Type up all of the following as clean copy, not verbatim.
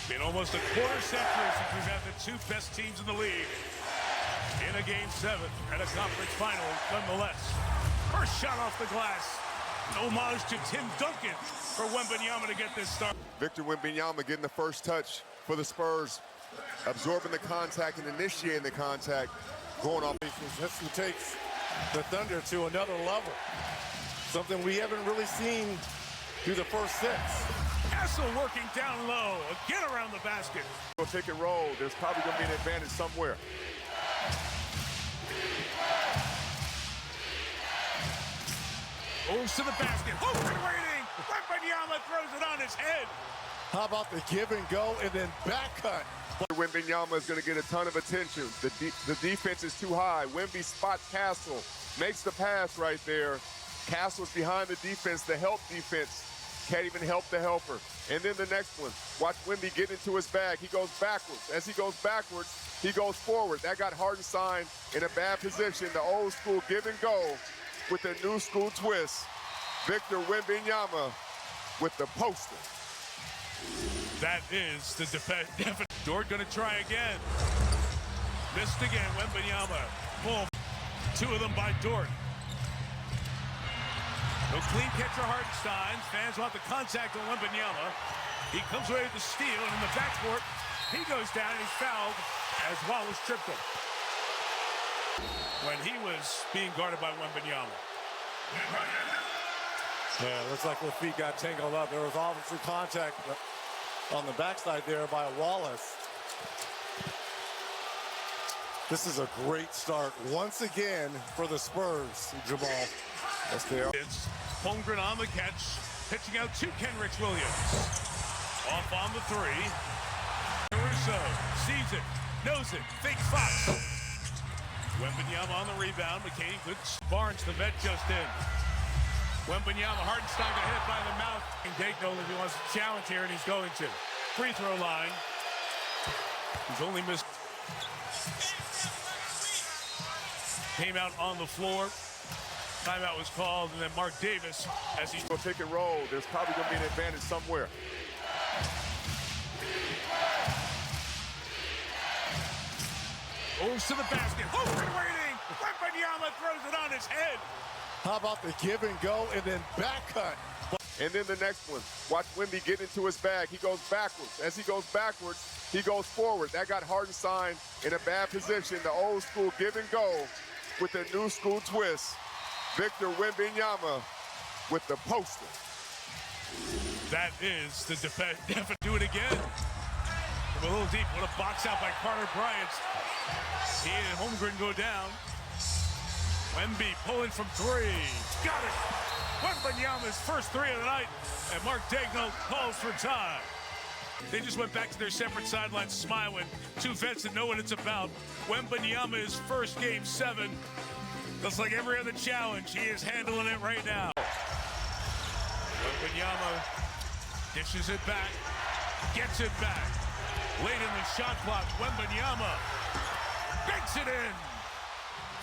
Been almost a quarter century since we've had the two best teams in the league in a Game 7 at a conference final, nonetheless. First shot off the glass. An homage to Tim Duncan for Wembanyama to get this start. Victor Wembanyama getting the first touch for the Spurs, absorbing the contact and initiating the contact, going off. That's what takes the Thunder to another level. Something we haven't really seen through the first six. Castle working down low, again around the basket. Pick and roll, there's probably going to be an advantage somewhere. Moves to the basket, open waiting. Wembanyama throws it on his head. How about the give and go and then back cut? Wembanyama is going to get a ton of attention. The defense is too high. Wemby spots Castle, makes the pass right there. Castle's behind the defense, the help defense. Can't even help the helper. And then the next one, watch Wemby get into his bag. He goes backwards. As he goes backwards, he goes forward. That got Hartenstein in a bad position. The old school give and go with a new school twist. Victor Wembanyama with the poster. That is the defense. Dort gonna try again. Missed again, Wembanyama. Boom. Two of them by Dort. No clean catcher Hartenstein. Fans want the contact on Wembanyama. He comes away with the steal, and in the backcourt, he goes down and he's fouled as Wallace tripped him when he was being guarded by Wembanyama. Yeah, looks like their feet got tangled up. There was obviously contact on the backside there by Wallace. This is a great start once again for the Spurs, Jamal. It's Holmgren on the catch, pitching out to Kenrich Williams. Off on the three. Caruso sees it, knows it, fake Fox. Wembanyama on the rebound. McCain good. Barnes, the vet, just in. Wembanyama, Hartenstein got hit by the mouth. And Dagno, if he wants to challenge here, and he's going to. Free throw line. He's only missed. Came out on the floor. Timeout was called, and then Mark Davis, as he pick and roll, there's probably going to be an advantage somewhere. moves to the basket. Open waiting. Wembanyama throws it on his head. How about the give and go and then back cut? And then the next one, watch Wemby get into his bag. He goes backwards. As he goes backwards, he goes forward. That got Hartenstein in a bad position. The old school give and go with a new school twist. Victor Wembanyama with the poster. That is the defense. Do it again. From a little deep. What a box out by Carter Bryant. He and Holmgren go down. Wemby pulling from three. Got it. Wembanyama's first three of the night. And Mark Dagno calls for time. They just went back to their separate sidelines smiling. Two vets that know what it's about. Wembanyama is first game 7. Just like every other challenge, he is handling it right now. Wembanyama dishes it back, gets it back. Late in the shot clock, Wembanyama banks it in.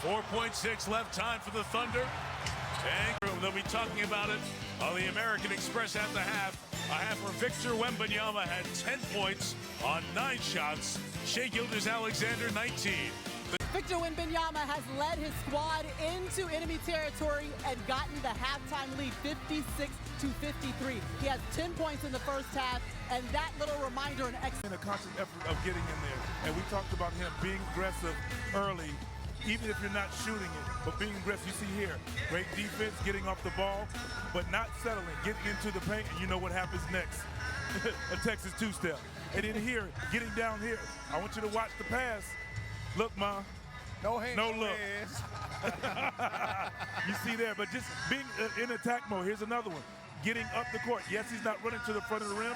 4.6 left time for the Thunder. And they'll be talking about it on the American Express at the half. A half where Victor Wembanyama had 10 points on 9 shots. Shai Gilgeous-Alexander, 19. Victor Wembanyama has led his squad into enemy territory and gotten the halftime lead, 56-53. He has 10 points in the first half, and that little reminder and a conscious effort of getting in there. And we talked about him being aggressive early, even if you're not shooting it, but being aggressive. You see here, great defense, getting off the ball, but not settling, getting into the paint, and you know what happens next. A Texas two-step. And then here, getting down here. I want you to watch the pass. Look, Ma. No hands. No look. You see there, but just being in attack mode. Here's another one. Getting up the court. Yes, he's not running to the front of the rim.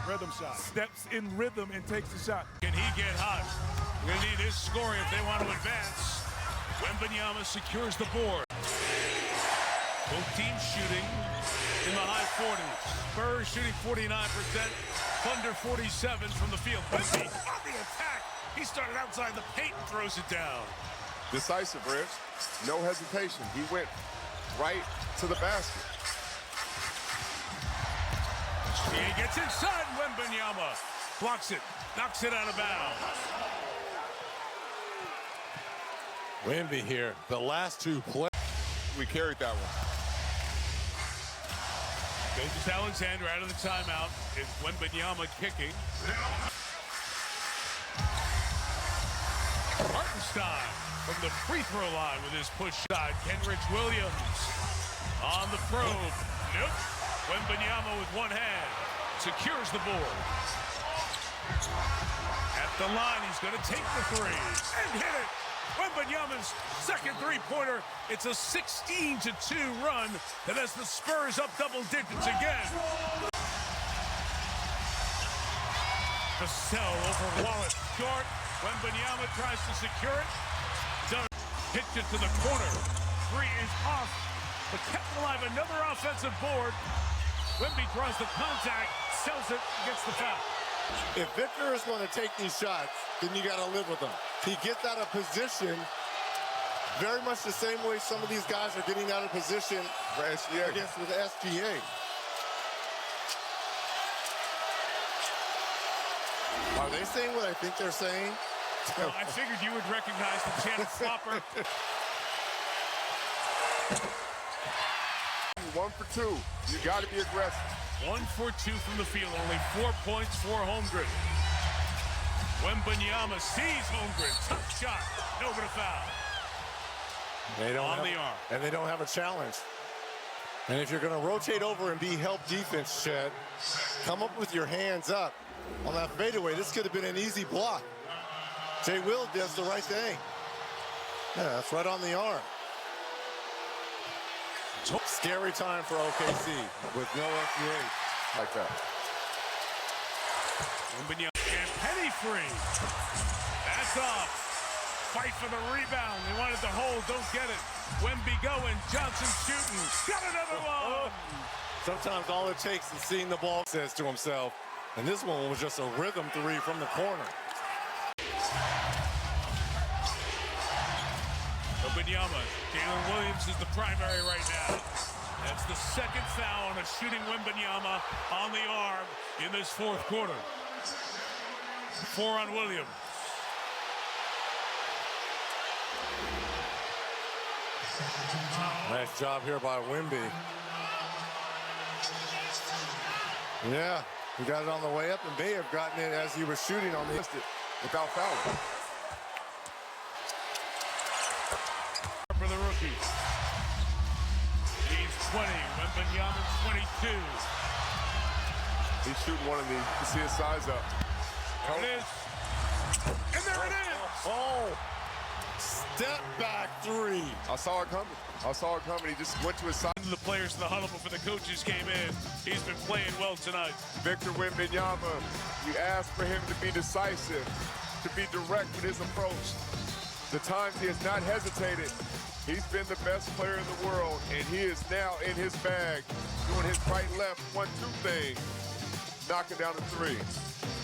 Rhythm shot. Steps in rhythm and takes the shot. Can he get hot? We're going to need his scoring if they want to advance. Wembanyama secures the board. Both teams shooting in the high 40s. Spurs shooting 49%. Thunder 47 from the field. Wemby on the attack. He started outside the paint and throws it down. Decisive, Rich. No hesitation. He went right to the basket. He gets inside Wembanyama. Blocks it. Knocks it out of bounds. Wemby here. The last two plays. We carried that one. Gilgeous Alexander out of the timeout. It's Wembanyama kicking. Hartenstein from the free throw line with his push shot. Kenrich Williams on the probe. Nope. Wembanyama with one hand secures the board. At the line, he's going to take the three and hit it. Wembanyama's second three-pointer. It's a 16-2 run that has the Spurs up double digits again. Vassell over Wallace. Short. Wembanyama tries to secure it. Does hit it to the corner. Three is off, but kept alive. Another offensive board. Wemby draws the contact, sells it, gets the foul. If Victor is going to take these shots, then you got to live with them. He gets out of position very much the same way some of these guys are getting out of position against with SGA. Are they saying what I think they're saying? Well, I figured you would recognize the Janet Slopper. 1 for 2. You got to be aggressive. 1 for 2 from the field. Only 4 points for Holmgren. Wembanyama sees Holmgren. Tough shot. No, but a foul. They don't On have, the arm. and they don't have a challenge. And if you're going to rotate over and be help defense, Chet, come up with your hands up. On that fadeaway, this could have been an easy block. Jay Will does the right thing. Yeah, that's right on the arm. Scary time for OKC with no FBA Like that. Wembanyama and Penny free. That's off. Fight for the rebound. They wanted to hold, don't get it. Wemby going, Johnson shooting. Got another one. Sometimes all it takes is seeing the ball, says to himself. And this one was just a rhythm three from the corner. Wembanyama. Jalen Williams is the primary right now. That's the second foul on a shooting Wembanyama on the arm in this fourth quarter. 4 on Williams. Nice job here by Wemby. Yeah, he got it on the way up and may have gotten it as he was shooting on the Without fouling. For the rookie. He's 20. Wembanyama 22. He's shooting one of these. You see his size up. There it is. And there it is. Oh, step back three. I saw it coming. He just went to his side. The players in the huddle before the coaches came in. He's been playing well tonight. Victor Wembanyama, you asked for him to be decisive, to be direct with his approach. The times he has not hesitated. He's been the best player in the world, and he is now in his bag, doing his right-left 1-2 thing, knocking down the three.